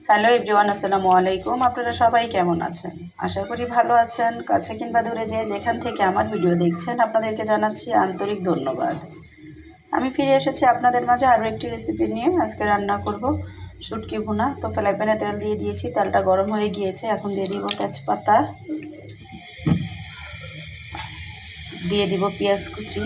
Hello everyone, আসসালামু আলাইকুম। আপনারা সবাই কেমন আছেন? আশা করি ভালো আছেন। কাছে কিংবা দূরে যেখান থেকে আমার ভিডিও দেখছেন আপনাদেরকে জানাচ্ছি আন্তরিক ধন্যবাদ। আমি ফিরে এসেছি আপনাদের মাঝে আরও একটি রেসিপি নিয়ে। আজকে রান্না করব শুটকি ভুনা। তো ফ্রাই প্যানে তেল দিয়ে দিয়েছি, তেলটা গরম হয়ে গিয়েছে। এখন দিয়ে দিব তেজপাতা, দিয়ে দিব পেঁয়াজ কুচি,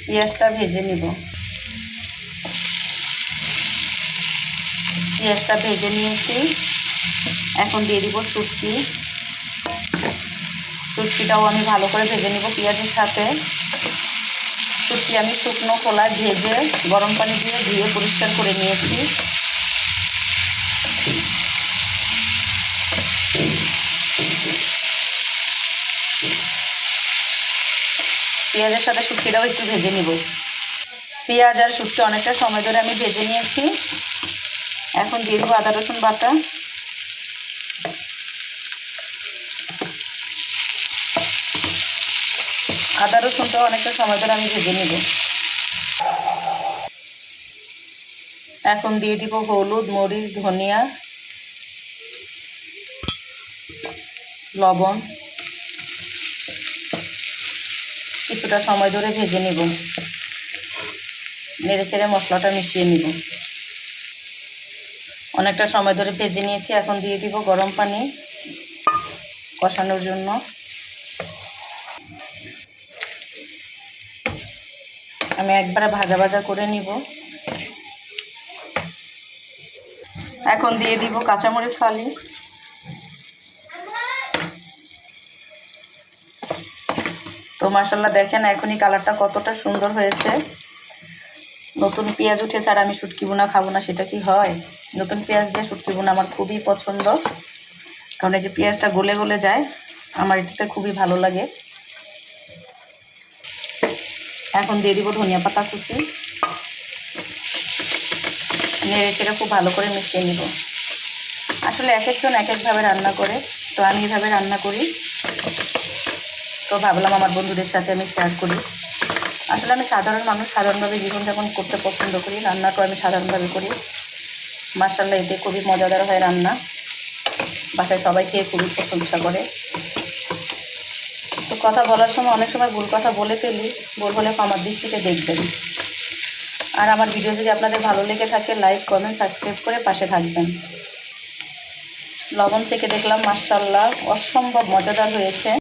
পেঁয়াজটা ভেজে নিব। পেঁয়াজটা ভেজে নিয়েছি, এখন দিয়ে দিব শুটকি। শুটকিটাও আমি ভালো করে ভেজে নিব পেঁয়াজের সাথে। শুটকি আমি শুকনো খোলায় ভেজে গরম পানি দিয়ে ধুয়ে পরিষ্কার করে নিয়েছি। পেঁয়াজের সাথে শুটকিটাও একটু ভেজে নিব। পেঁয়াজ আর শুটকি অনেকটা সময় ধরে আমি ভেজে নিয়েছি। এখন দিয়ে দেবো আদা রসুন বাটা, আদা রসুনটাও অনেকটা সময় ধরে আমি ভেজে নিব। এখন দিয়ে দিব হলুদ, মরিচ, ধনিয়া, লবণ, কিছুটা সময় ধরে ভেজে নিব। নেড়ে ছেড়ে মশলাটা মিশিয়ে নিব। অনেকটা সময় ধরে ভেজে নিয়েছি। এখন দিয়ে দিব গরম পানি কষানোর জন্য। আমি একবারে ভাজা ভাজা করে নিব। এখন দিয়ে দিব কাঁচামরিচ ফালি, তো মাশাআল্লাহ দেখেন এখনই কালারটা কতটা সুন্দর হয়েছে। নতুন পেঁয়াজ উঠেছে আর আমি শুটকি ভুনা খাবো না, সেটা কি হয়? নতুন পেঁয়াজ দিয়ে শুটকি ভুনা আমার খুবই পছন্দ, কারণ এই যে পেঁয়াজটা গলে গলে যায়, আমার এটাতে খুবই ভালো লাগে। এখন দিয়ে দিব ধনিয়া পাতা কুচি, নেড়ে চেড়ে খুব ভালো করে মিশিয়ে নিব। আসলে এক একজন এক একভাবে রান্না করে, তো আমি এইভাবে রান্না করি। তো ভাবলাম আমার বন্ধুদের সাথে আমি শেয়ার করি। আসলে আমি সাধারণ মানুষ, সাধারণভাবে জীবনযাপন করতে পছন্দ করি। রান্নাটাও আমি সাধারণভাবে করি। মাশাআল্লাহ এতে খুবই মজাদার হয় রান্না। বাসায় সবাই খেয়ে খুবই প্রশংসা করে। তো কথা বলার সময় অনেক সময় ভুল কথা বলে ফেলি, ভুল হলে আমার দৃষ্টিতে দেখবেন। আর আমার ভিডিও যদি আপনাদের ভালো লেগে থাকে, লাইক, কমেন্ট, সাবস্ক্রাইব করে পাশে থাকবেন। লবণ চেখে দেখলাম, মাশাআল্লাহ অসম্ভব মজাদার হয়েছে।